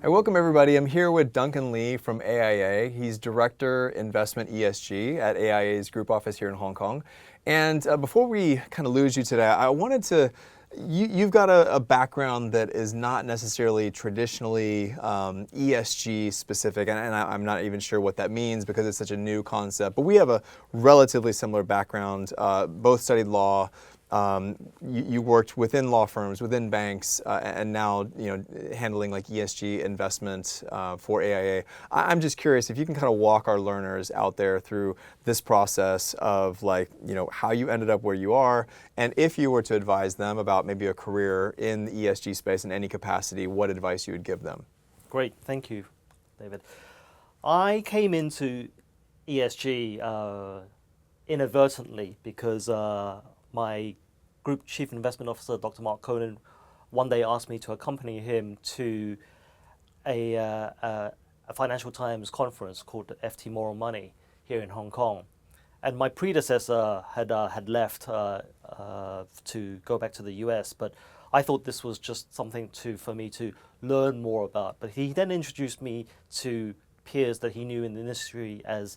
Hi, welcome everybody. I'm here with Duncan Lee from AIA. He's Director Investment ESG at AIA's group office here in Hong Kong. And before we kind of lose you today, I wanted to, you've got a background that is not necessarily traditionally ESG specific, and I'm not even sure what that means because it's such a new concept, but we have a relatively similar background, both studied law. You worked within law firms, within banks, and now handling like ESG investment for AIA. I'm just curious if you can kind of walk our learners out there through this process of how you ended up where you are, and if you were to advise them about maybe a career in the ESG space in any capacity, what advice you would give them. Great, thank you, David. I came into ESG inadvertently because my Group Chief Investment Officer, Dr. Mark Conan, one day asked me to accompany him to a Financial Times conference called the FT Moral Money here in Hong Kong. And my predecessor had left to go back to the US, but I thought this was just something for me to learn more about. But he then introduced me to peers that he knew in the industry as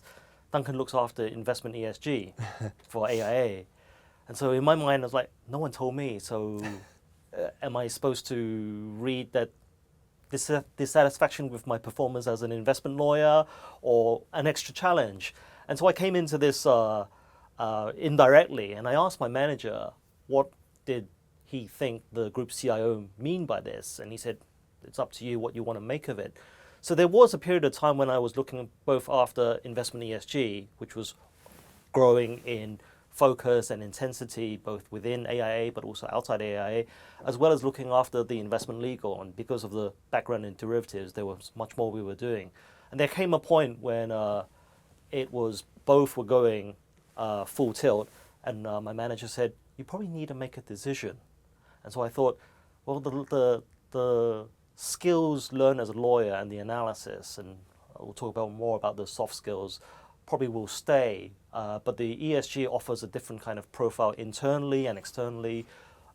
Duncan looks after investment ESG for AIA. And so in my mind, I was like, no one told me. So am I supposed to read that dissatisfaction with my performance as an investment lawyer or an extra challenge? And so I came into this indirectly, and I asked my manager, what did he think the group CIO mean by this? And he said, it's up to you what you want to make of it. So there was a period of time when I was looking both after investment ESG, which was growing in focus and intensity both within AIA but also outside AIA, as well as looking after the investment legal. And because of the background in derivatives, there was much more we were doing. And there came a point when it was both were going full tilt, and my manager said, you probably need to make a decision. And so I thought, well, the skills learned as a lawyer and the analysis, and we'll talk more about the soft skills, probably will stay, but the ESG offers a different kind of profile internally and externally,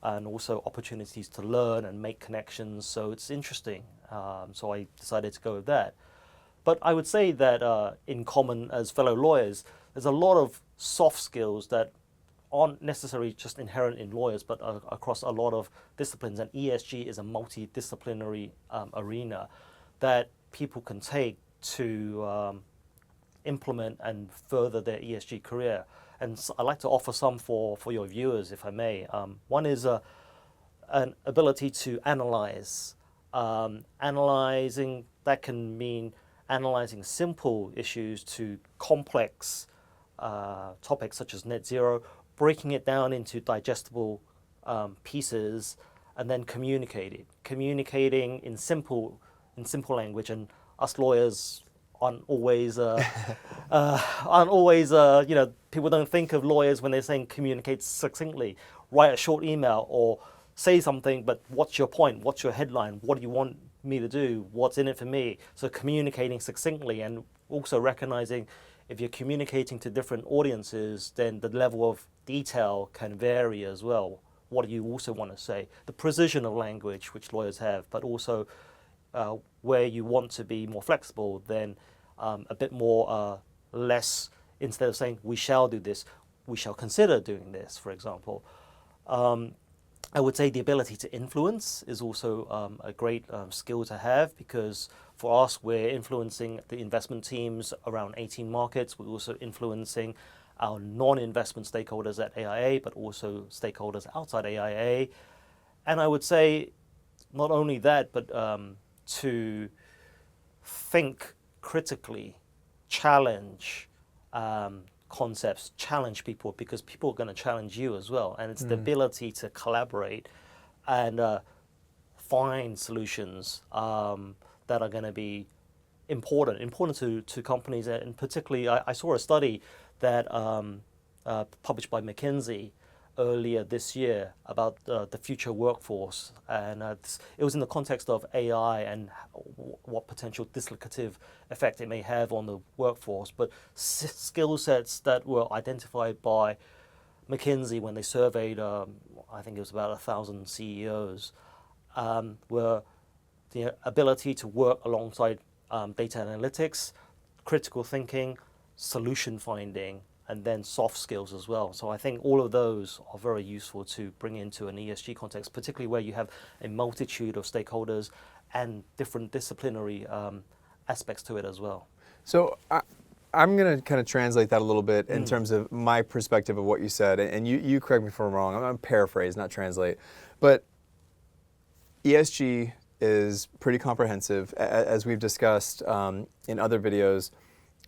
and also opportunities to learn and make connections, so it's interesting. So I decided to go with that. But I would say that in common as fellow lawyers, there's a lot of soft skills that aren't necessarily just inherent in lawyers, but across a lot of disciplines, and ESG is a multidisciplinary arena that people can take to implement and further their ESG career. And so I'd like to offer some for your viewers, if I may. One is an ability to analyze. Analyzing, that can mean analyzing simple issues to complex topics such as net zero, breaking it down into digestible pieces, and then communicating in simple language. And us lawyers aren't always, people don't think of lawyers when they're saying communicate succinctly. Write a short email or say something, but what's your point? What's your headline? What do you want me to do? What's in it for me? So communicating succinctly, and also recognizing if you're communicating to different audiences, then the level of detail can vary as well. What do you also want to say? The precision of language, which lawyers have, but also where you want to be more flexible, then a bit more less, instead of saying we shall do this, we shall consider doing this, for example. I would say the ability to influence is also a great skill to have, because for us, we're influencing the investment teams around 18 markets. We're also influencing our non-investment stakeholders at AIA, but also stakeholders outside AIA. And I would say not only that, but to think critically, challenge concepts, challenge people, because people are going to challenge you as well. And it's the ability to collaborate and find solutions that are going to be important to companies. And particularly, I saw a study that published by McKinsey earlier this year about the future workforce, and it was in the context of AI and what potential dislocative effect it may have on the workforce. But skill sets that were identified by McKinsey when they surveyed, I think it was about 1,000 CEOs, were the ability to work alongside data analytics, critical thinking, solution finding, and then soft skills as well. So I think all of those are very useful to bring into an ESG context, particularly where you have a multitude of stakeholders and different disciplinary aspects to it as well. So I'm going to kind of translate that a little bit in terms of my perspective of what you said, and you correct me if I'm wrong. I'm going to paraphrase, not translate. But ESG is pretty comprehensive. As we've discussed in other videos,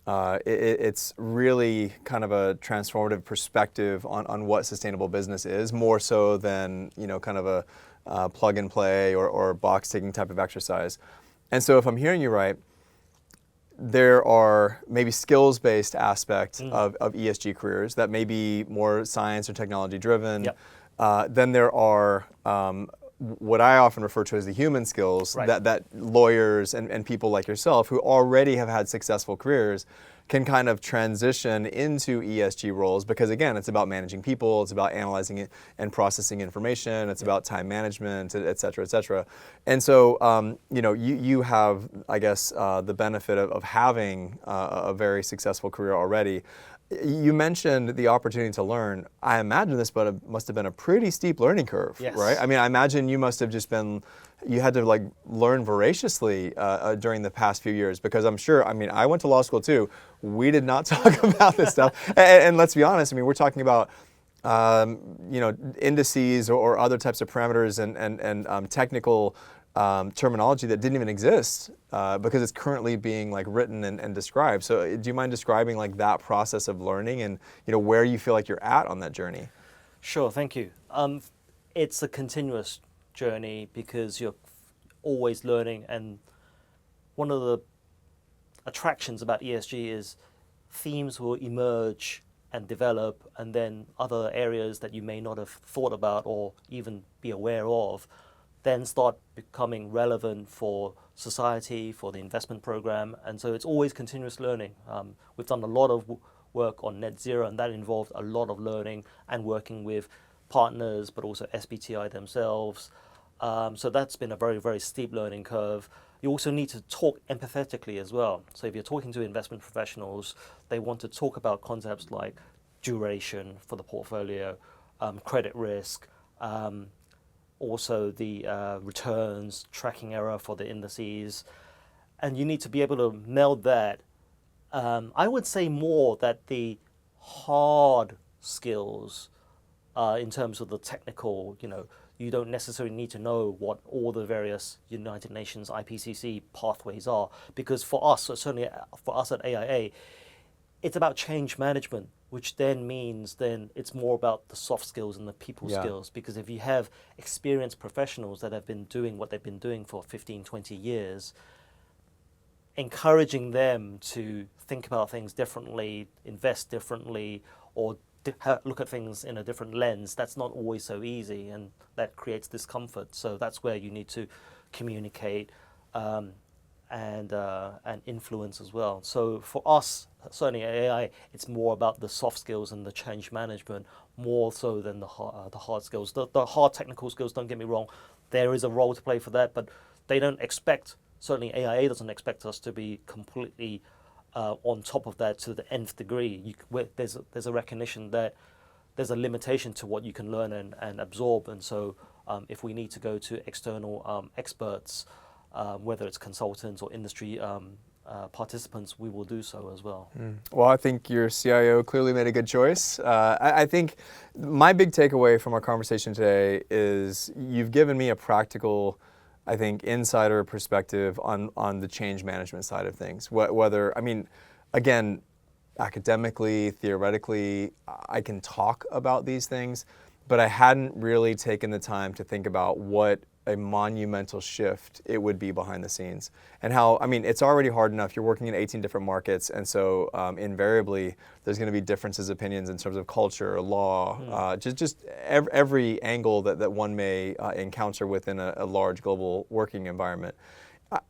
it's really kind of a transformative perspective on what sustainable business is, more so than kind of a plug and play or box ticking type of exercise. And so if I'm hearing you right, there are maybe skills-based aspects of ESG careers that may be more science or technology driven. Yep. Then there are what I often refer to as the human skills Right. that lawyers and people like yourself who already have had successful careers can kind of transition into ESG roles, because again, it's about managing people, it's about analyzing it and processing information, it's about time management, et cetera, et cetera. And so, you have, I guess, the benefit of having a very successful career already. You mentioned the opportunity to learn. I imagine this must have been a pretty steep learning curve, Yes. right? I mean, I imagine you must have just been, you had to like learn voraciously during the past few years, because I'm sure, I mean, I went to law school too. We did not talk about this stuff. And let's be honest, I mean, we're talking about, indices or other types of parameters and technical terminology that didn't even exist because it's currently being like written and described. So do you mind describing like that process of learning and where you feel like you're at on that journey? Sure, thank you. It's a continuous journey because you're always learning, and one of the attractions about ESG is themes will emerge and develop, and then other areas that you may not have thought about or even be aware of then start becoming relevant for society, for the investment program. And so it's always continuous learning. We've done a lot of work on net zero, and that involved a lot of learning and working with partners, but also SBTI themselves. So that's been a very, very steep learning curve. You also need to talk empathetically as well. So if you're talking to investment professionals, they want to talk about concepts like duration for the portfolio, credit risk, also the returns, tracking error for the indices. And you need to be able to meld that. I would say more that the hard skills in terms of the technical, you don't necessarily need to know what all the various United Nations IPCC pathways are, because for us, certainly for us at AIA, it's about change management, which then means it's more about the soft skills and the people skills. Because if you have experienced professionals that have been doing what they've been doing for 15, 20 years, encouraging them to think about things differently, invest differently, or look at things in a different lens, that's not always so easy, and that creates discomfort. So that's where you need to communicate and influence as well. So for us, certainly at AI, it's more about the soft skills and the change management, more so than the hard skills. The hard technical skills, don't get me wrong, there is a role to play for that, but they don't expect, certainly AIA doesn't expect us to be completely on top of that to the nth degree. There's a recognition that there's a limitation to what you can learn and absorb, and so if we need to go to external experts, whether it's consultants or industry participants, we will do so as well. Well, I think your CIO clearly made a good choice. I think my big takeaway from our conversation today is you've given me a practical, I think, insider perspective on the change management side of things. Whether, I mean, again, academically, theoretically, I can talk about these things, but I hadn't really taken the time to think about what a monumental shift it would be behind the scenes, and how, I mean, it's already hard enough. You're working in 18 different markets, and so invariably there's going to be differences of opinions in terms of culture, law, just every angle that one may encounter within a large global working environment.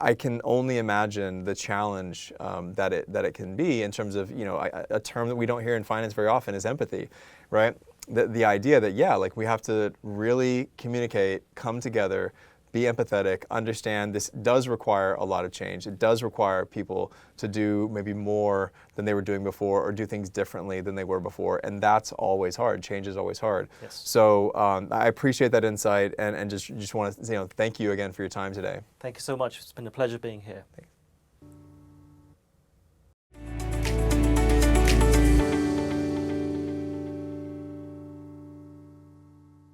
I can only imagine the challenge that it can be in terms of, a term that we don't hear in finance very often is empathy, right? The idea that, like we have to really communicate, come together, be empathetic, understand this does require a lot of change. It does require people to do maybe more than they were doing before or do things differently than they were before. And that's always hard. Change is always hard. Yes. So I appreciate that insight and just want to thank you again for your time today. Thank you so much. It's been a pleasure being here.